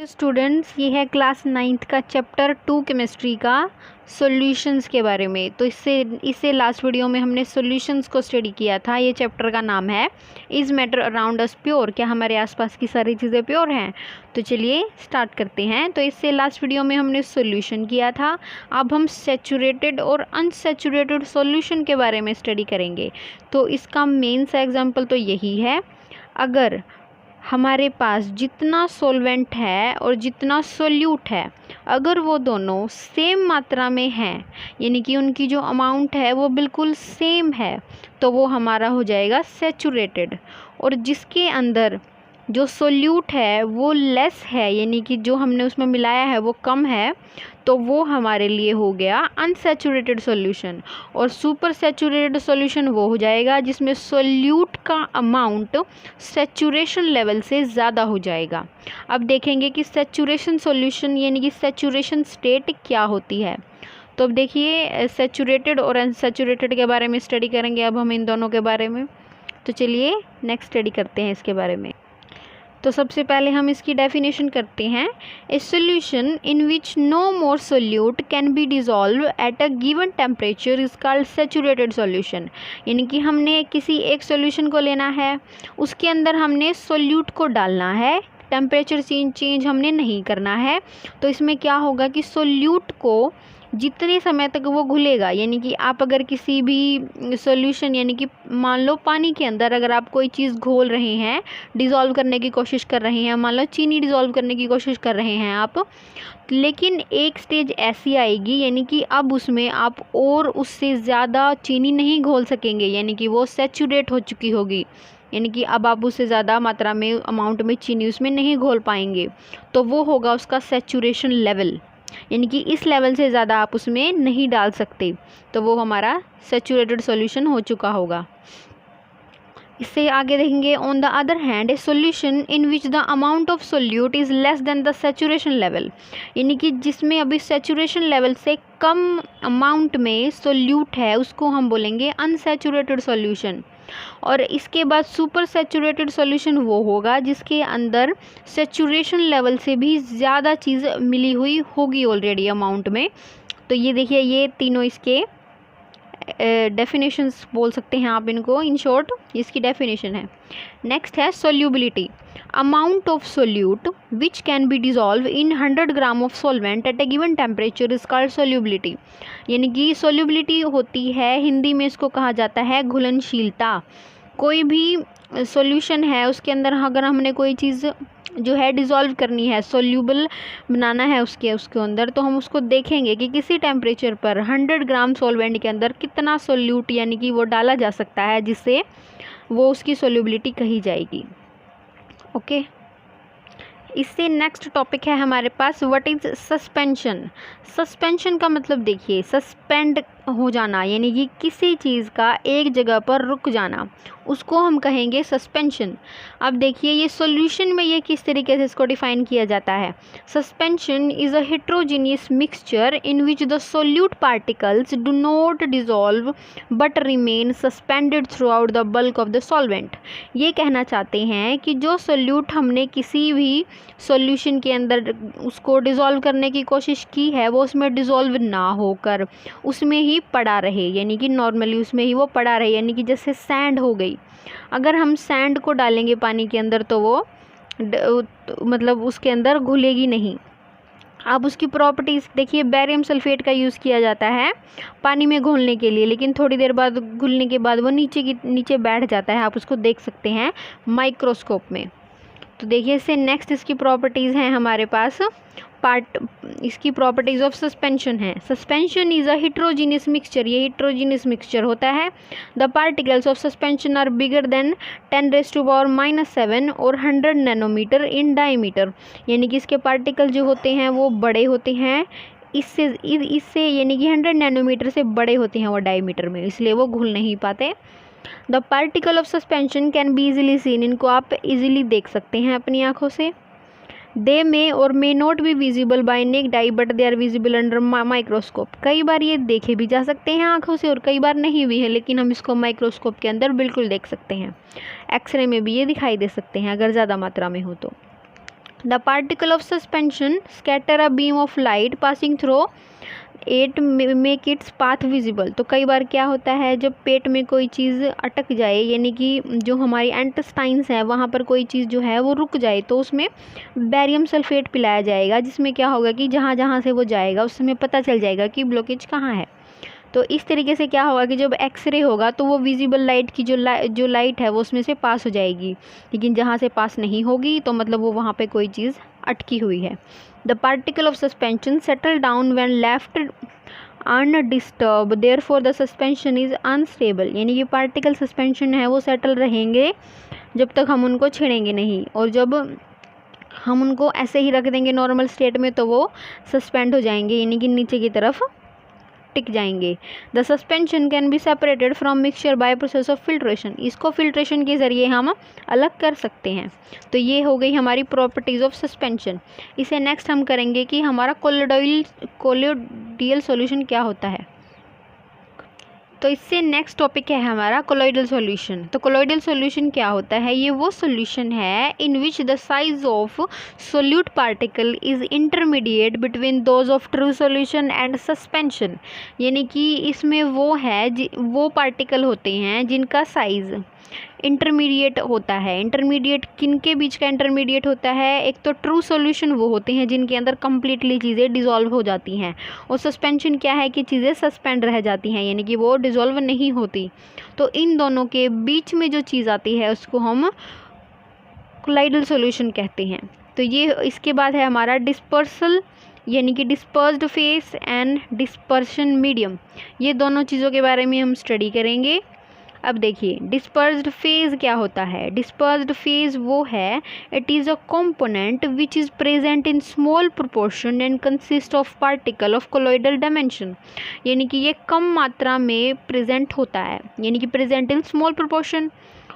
Students, ये है class 9th का चैप्टर 2 केमिस्ट्री का सॉल्यूशंस के बारे में। तो इससे लास्ट वीडियो में हमने सॉल्यूशंस को स्टडी किया था। ये चैप्टर का नाम है is matter around us pure, क्या हमारे आसपास की सारी चीज़ें प्योर हैं। तो चलिए स्टार्ट करते हैं। तो इससे लास्ट वीडियो में हमने सॉल्यूशन किया था। अब हम सैचुरेटेड और अनसैचुरेटेड सॉल्यूशन के बारे में स्टडी करेंगे। तो इसका मेन सा एग्जाम्पल तो यही है, अगर हमारे पास जितना सॉल्वेंट है और जितना सोल्यूट है, अगर वो दोनों सेम मात्रा में हैं, यानी कि उनकी जो अमाउंट है वो बिल्कुल सेम है, तो वो हमारा हो जाएगा सैचुरेटेड। और जिसके अंदर जो सोल्यूट है वो लेस है, यानी कि जो हमने उसमें मिलाया है वो कम है, तो वो हमारे लिए हो गया अनसैचुरेटेड सॉल्यूशन। और सुपर सैचुरेटेड सॉल्यूशन वो हो जाएगा जिसमें सोल्यूट का अमाउंट सैचुरेशन लेवल से ज़्यादा हो जाएगा। अब देखेंगे कि सैचुरेशन सॉल्यूशन यानी कि सैचुरेशन स्टेट क्या होती है। तो अब देखिए, सैचुरेटेड और अनसैचुरेटेड के बारे में स्टडी करेंगे अब हम इन दोनों के बारे में। तो चलिए नेक्स्ट स्टडी करते हैं इसके बारे में। तो सबसे पहले हम इसकी डेफिनेशन करते हैं। A solution in which no more solute can be dissolve at a given temperature is called saturated solution. यानी कि हमने किसी एक सॉल्यूशन को लेना है, उसके अंदर हमने सोल्यूट को डालना है, टेम्परेचर चेंज हमने नहीं करना है। तो इसमें क्या होगा कि सोल्यूट को जितने समय तक वो घुलेगा, यानी कि आप अगर किसी भी सॉल्यूशन यानी कि मान लो पानी के अंदर अगर आप कोई चीज़ घोल रहे हैं, डिज़ोल्व करने की कोशिश कर रहे हैं, मान लो चीनी डिज़ोल्व करने की कोशिश कर रहे हैं आप, लेकिन एक स्टेज ऐसी आएगी यानी कि अब उसमें आप और उससे ज़्यादा चीनी नहीं घोल सकेंगे, यानी कि वो सैचुरेट हो चुकी होगी, यानी कि अब आप उससे ज़्यादा मात्रा में अमाउंट में चीनी उसमें नहीं घोल पाएंगे। तो वो होगा उसका सैचुरेशन लेवल, यानी कि इस लेवल से ज़्यादा आप उसमें नहीं डाल सकते, तो वो हमारा सैचुरेटेड सॉल्यूशन हो चुका होगा। इससे आगे देखेंगे, on the other hand A solution in which the amount of solute is less than the saturation level, यानी कि जिसमें अभी सैचुरेशन लेवल से कम अमाउंट में सोल्यूट है, उसको हम बोलेंगे अनसैचुरेटेड सॉल्यूशन। और इसके बाद सुपर सैचुरेटेड सॉल्यूशन वो होगा जिसके अंदर सैचुरेशन लेवल से भी ज़्यादा चीज़ मिली हुई होगी ऑलरेडी अमाउंट में। तो ये देखिए, ये तीनों इसके डेफिनेशंस बोल सकते हैं आप इनको, इन शॉर्ट इसकी डेफिनेशन है। नेक्स्ट है solubility, amount of solute which can be dissolve in 100 gram of solvent eight A given temperature is called solubility. यानी कि सोल्यूबिलिटी होती है, हिंदी में इसको कहा जाता है घुलनशीलता। कोई भी सॉल्यूशन है उसके अंदर अगर हमने कोई चीज़ जो है डिज़ोल्व करनी है, सोल्यूबल बनाना है उसके अंदर, तो हम उसको देखेंगे कि किसी टेम्परेचर पर 100 ग्राम सॉल्वेंट के अंदर कितना सोल्यूट यानी कि वो डाला जा सकता है जिससे वो उसकी सोल्यूबिलिटी कही जाएगी। ओके, इससे नेक्स्ट टॉपिक है हमारे पास, व्हाट इज़ सस्पेंशन। सस्पेंशन का मतलब देखिए, सस्पेंड हो जाना, यानी कि किसी चीज़ का एक जगह पर रुक जाना, उसको हम कहेंगे सस्पेंशन। अब देखिए, ये सॉल्यूशन में ये किस तरीके से इसको डिफाइन किया जाता है। Suspension is a heterogeneous mixture in which the solute particles do not dissolve but remain suspended through out the bulk of the solvent. ये कहना चाहते हैं कि जो सोल्यूट हमने किसी भी सॉल्यूशन के अंदर उसको डिज़ोल्व करने की कोशिश की है, वो उसमें डिज़ोल्व ना होकर उसमें ही पड़ा रहे, यानी कि नॉर्मली उसमें ही वो पड़ा रहे, यानी कि जैसे सैंड हो गई। अगर हम सैंड को डालेंगे पानी के अंदर तो वो मतलब उसके अंदर घुलेगी नहीं। अब उसकी प्रॉपर्टीज़ देखिए, बेरियम सल्फेट का यूज़ किया जाता है पानी में घोलने के लिए, लेकिन थोड़ी देर बाद घुलने के बाद वो नीचे बैठ जाता है, आप उसको देख सकते हैं माइक्रोस्कोप में। तो देखिए, इससे नेक्स्ट इसकी प्रॉपर्टीज़ हैं हमारे पास, इसकी प्रॉपर्टीज़ ऑफ सस्पेंशन है। Suspension is a heterogeneous mixture, ये हेट्रोजीनियस मिक्सचर होता है। The particles of suspension are bigger than 10⁻⁻7 और 100 नैनोमीटर इन डायमीटर, यानी कि इसके पार्टिकल जो होते हैं वो बड़े होते हैं, इससे यानी कि 100 नैनोमीटर से बड़े होते हैं वो डायमीटर में, इसलिए वो घुल नहीं पाते। The particle of suspension can be easily seen, इनको आप इजीली देख सकते हैं अपनी आँखों से। दे मे और may not be visible by naked eye but they are visible under microscope. कई बार ये देखे भी जा सकते हैं आँखों से और कई बार नहीं भी है, लेकिन हम इसको माइक्रोस्कोप के अंदर बिल्कुल देख सकते हैं। एक्सरे में भी ये दिखाई दे सकते हैं अगर ज़्यादा मात्रा में हो तो। The particle of suspension scatter a beam of light passing through it make its path visible. तो कई बार क्या होता है, जब पेट में कोई चीज़ अटक जाए, यानी कि जो हमारी एंटेस्टाइन्स है वहाँ पर कोई चीज़ जो है वो रुक जाए, तो उसमें बैरियम सल्फेट पिलाया जाएगा, जिसमें क्या होगा कि जहाँ जहाँ से वो जाएगा उस समय पता चल जाएगा कि ब्लॉकेज कहाँ है। तो इस तरीके से क्या होगा कि जब एक्सरे होगा तो वो विजिबल लाइट की जो लाइट है वो उसमें से पास हो जाएगी, लेकिन जहाँ से पास नहीं होगी तो मतलब वो वहाँ पे कोई चीज़ अटकी हुई है। The particle of suspension settle down when left undisturb therefore the suspension is unstable. यानी कि पार्टिकल सस्पेंशन है वो सेटल रहेंगे जब तक हम उनको छेड़ेंगे नहीं, और जब हम उनको ऐसे ही रख देंगे नॉर्मल स्टेट में तो वो सस्पेंड हो जाएंगे, यानी कि नीचे की तरफ टिक जाएंगे। The suspension can be separated from mixture by process of filtration. इसको फिल्ट्रेशन के ज़रिए हम अलग कर सकते हैं। तो ये हो गई हमारी प्रॉपर्टीज़ ऑफ सस्पेंशन। इसे नेक्स्ट हम करेंगे कि हमारा कोलोइडल सॉल्यूशन क्या होता है। तो इससे नेक्स्ट टॉपिक है हमारा कोलोइडल सॉल्यूशन। तो कोलोइडल सॉल्यूशन क्या होता है, ये वो सॉल्यूशन है in which the size of solute particle is intermediate between those of true solution and suspension. यानी कि इसमें वो पार्टिकल होते हैं जिनका साइज इंटरमीडिएट होता है। इंटरमीडिएट किन के बीच का इंटरमीडिएट होता है, एक तो ट्रू सॉल्यूशन वो होते हैं जिनके अंदर कम्प्लीटली चीज़ें डिज़ोल्व हो जाती हैं, और सस्पेंशन क्या है कि चीज़ें सस्पेंड रह जाती हैं, यानी कि वो डिज़ोल्व नहीं होती। तो इन दोनों के बीच में जो चीज़ आती है उसको हम कोलोइडल सॉल्यूशन कहते हैं। तो ये इसके बाद है हमारा डिस्पर्सल, यानी कि dispersed phase and dispersion medium. ये दोनों चीज़ों के बारे में हम स्टडी करेंगे। अब देखिए डिस्पर्स्ड फेज क्या होता है। डिस्पर्स्ड फेज वो है, it is a component which is present in small proportion and consist of particle of colloidal dimension. यानी कि ये कम मात्रा में प्रेजेंट होता है, यानी कि प्रेजेंट इन स्मॉल प्रोपोर्शन,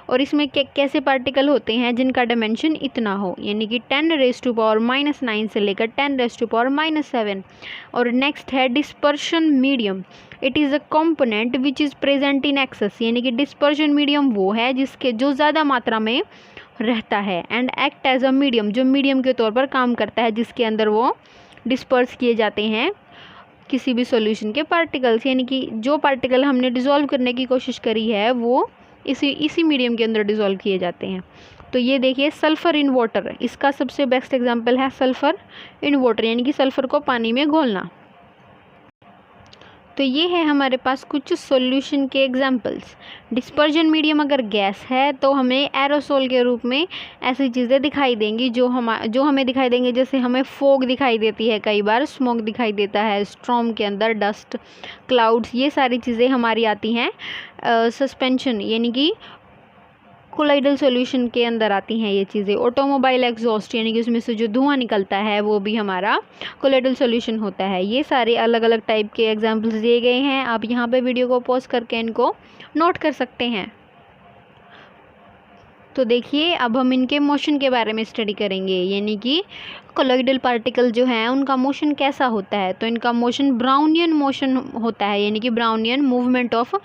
और इसमें कैसे पार्टिकल होते हैं जिनका डायमेंशन इतना हो, यानी कि 10⁻⁻9 से लेकर 10⁻⁻7। और नेक्स्ट है dispersion medium. It is a component which is present in excess. यानी कि डिस्पर्शन मीडियम वो है जिसके जो ज़्यादा मात्रा में रहता है, and act as a medium, जो मीडियम के तौर पर काम करता है, जिसके अंदर वो डिस्पर्स किए जाते हैं किसी भी सॉल्यूशन के पार्टिकल्स। यानी कि जो पार्टिकल हमने डिसॉल्व करने की कोशिश करी है वो इसी मीडियम के अंदर डिसॉल्व किए जाते हैं। तो ये देखिए सल्फ़र इन वाटर, इसका सबसे बेस्ट एग्जांपल है सल्फ़र इन वाटर, यानी कि सल्फ़र को पानी में घोलना। तो ये है हमारे पास कुछ सॉल्यूशन के एग्जांपल्स। डिस्पर्जन मीडियम अगर गैस है तो हमें एरोसोल के रूप में ऐसी चीज़ें दिखाई देंगी जो हमें दिखाई देंगे, जैसे हमें फोग दिखाई देती है, कई बार स्मोक दिखाई देता है, स्ट्रॉम के अंदर डस्ट, क्लाउड्स, ये सारी चीज़ें हमारी आती हैं सस्पेंशन यानी कि कोलोइडल सॉल्यूशन के अंदर आती हैं ये चीज़ें। ऑटोमोबाइल एग्जॉस्ट यानी कि उसमें से जो धुआं निकलता है वो भी हमारा कोलोइडल सॉल्यूशन होता है। ये सारे अलग अलग टाइप के एग्जांपल्स दिए गए हैं, आप यहाँ पे वीडियो को पॉज करके इनको नोट कर सकते हैं। तो देखिए अब हम इनके मोशन के बारे में स्टडी करेंगे, यानी कि कोलोइडल पार्टिकल जो हैं उनका मोशन कैसा होता है। तो इनका मोशन ब्राउनियन मोशन होता है, यानी कि ब्राउनियन मूवमेंट ऑफ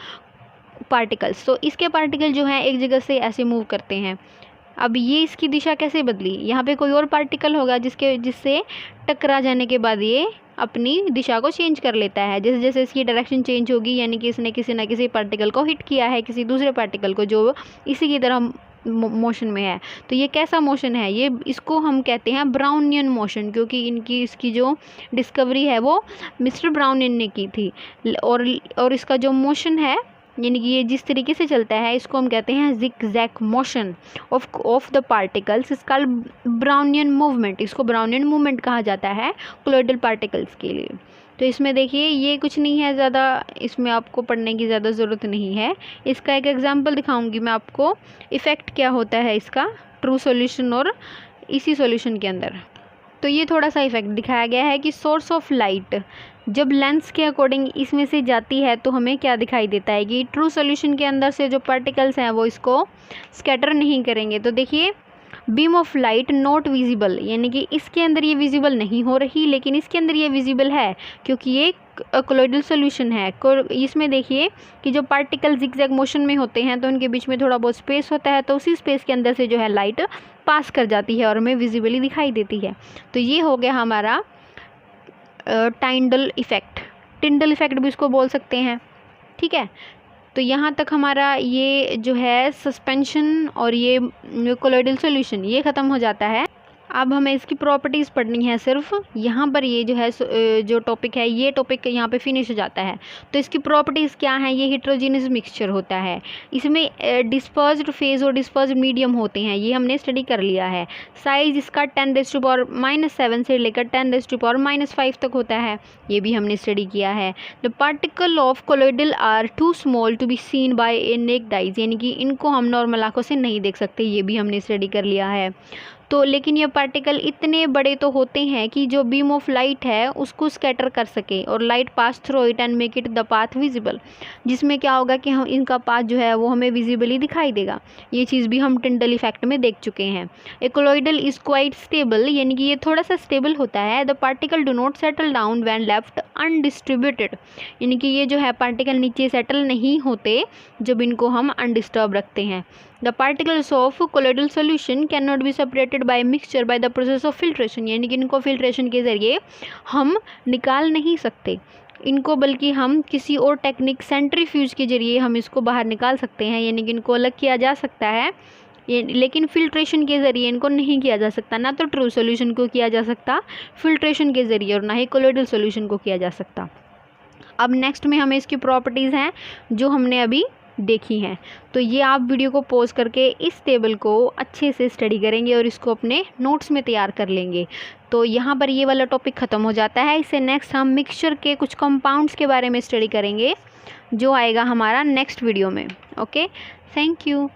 पार्टिकल्स। तो इसके पार्टिकल जो हैं एक जगह से ऐसे मूव करते हैं। अब ये इसकी दिशा कैसे बदली, यहाँ पे कोई और पार्टिकल होगा जिससे टकरा जाने के बाद ये अपनी दिशा को चेंज कर लेता है। जैसे जैसे इसकी डायरेक्शन चेंज होगी, यानी कि इसने किसी ना किसी पार्टिकल को हिट किया है, किसी दूसरे पार्टिकल को जो इसी की तरह मोशन में है। तो ये कैसा मोशन है, ये इसको हम कहते हैं ब्राउनियन मोशन, क्योंकि इसकी जो डिस्कवरी है वो मिस्टर ब्राउनियन ने की थी। और इसका जो मोशन है, यानी कि ये जिस तरीके से चलता है, इसको हम कहते हैं zigzag motion of the particles, इसका ब्राउनियन मूवमेंट, इसको ब्राउनियन मूवमेंट कहा जाता है कोलोइडल पार्टिकल्स के लिए। तो इसमें देखिए ये कुछ नहीं है ज़्यादा, इसमें आपको पढ़ने की ज़्यादा ज़रूरत नहीं है। इसका एक एग्जांपल दिखाऊंगी मैं आपको, इफ़ेक्ट क्या होता है इसका ट्रू सॉल्यूशन और इसी सॉल्यूशन के अंदर। तो ये थोड़ा सा इफेक्ट दिखाया गया है कि सोर्स ऑफ लाइट जब लेंस के अकॉर्डिंग इसमें से जाती है तो हमें क्या दिखाई देता है कि ट्रू सॉल्यूशन के अंदर से जो पार्टिकल्स हैं वो इसको स्कैटर नहीं करेंगे। तो देखिए beam of light not visible, यानी कि इसके अंदर ये विजिबल नहीं हो रही, लेकिन इसके अंदर ये विजिबल है क्योंकि ये कोलोइडल सॉल्यूशन है। इसमें देखिए कि जो पार्टिकल जिगजैग मोशन में होते हैं तो उनके बीच में थोड़ा बहुत स्पेस होता है, तो उसी स्पेस के अंदर से जो है लाइट पास कर जाती है और हमें विजिबली दिखाई देती है। तो ये हो गया हमारा टाइंडल इफ़ेक्ट, टिंडल इफ़ेक्ट भी इसको बोल सकते हैं। ठीक है, तो यहाँ तक हमारा ये जो है सस्पेंशन और ये कोलोइडल सॉल्यूशन ये ख़त्म हो जाता है। अब हमें इसकी प्रॉपर्टीज़ पढ़नी है सिर्फ। यहाँ पर ये जो है जो टॉपिक है ये टॉपिक यहाँ पे फिनिश हो जाता है। तो इसकी प्रॉपर्टीज़ क्या हैं? ये हेटेरोजेनस मिक्सचर होता है, इसमें डिस्पर्स्ड फेज और डिस्पर्स्ड मीडियम होते हैं, ये हमने स्टडी कर लिया है। साइज़ इसका 10⁻⁻7 से लेकर 10⁻⁻5 तक होता है, ये भी हमने स्टडी किया है। The particle of colloidal are too small to be seen by a naked eyes, यानी कि इनको हम नॉर्मल आँखों से नहीं देख सकते, ये भी हमने स्टडी कर लिया है। तो लेकिन ये पार्टिकल इतने बड़े तो होते हैं कि जो बीम ऑफ लाइट है उसको स्कैटर कर सके और light pass through it and make it the path visible, जिसमें क्या होगा कि हम इनका पाथ जो है वो हमें विजिबली दिखाई देगा। ये चीज़ भी हम टिंडल इफेक्ट में देख चुके हैं। ए कोलोइडल इज क्वाइट स्टेबल, यानी कि ये थोड़ा सा स्टेबल होता है। The particle do not settle down when left undistributed, यानी कि ये जो है पार्टिकल नीचे सेटल नहीं होते जब इनको हम अनडिस्टर्ब रखते हैं। The particles of colloidal solution cannot be separated by mixture by the process of filtration, यानी कि इनको फिल्ट्रेशन के ज़रिए हम निकाल नहीं सकते इनको, बल्कि हम किसी और टेक्निक सेंट्रीफ्यूज के ज़रिए हम इसको बाहर निकाल सकते हैं, यानी कि इनको अलग किया जा सकता है। लेकिन फिल्ट्रेशन के ज़रिए इनको नहीं किया जा सकता, ना तो ट्रू सोल्यूशन को किया जा सकता फिल्ट्रेशन के ज़रिए और ना ही कोलोइडल सोल्यूशन को किया जा सकता। अब नेक्स्ट में हमें इसकी प्रॉपर्टीज़ हैं जो हमने अभी देखी हैं। तो ये आप वीडियो को पॉज करके इस टेबल को अच्छे से स्टडी करेंगे और इसको अपने नोट्स में तैयार कर लेंगे। तो यहाँ पर ये वाला टॉपिक ख़त्म हो जाता है। इससे नेक्स्ट हम मिक्सचर के कुछ कंपाउंड्स के बारे में स्टडी करेंगे जो आएगा हमारा नेक्स्ट वीडियो में। Okay, thank you.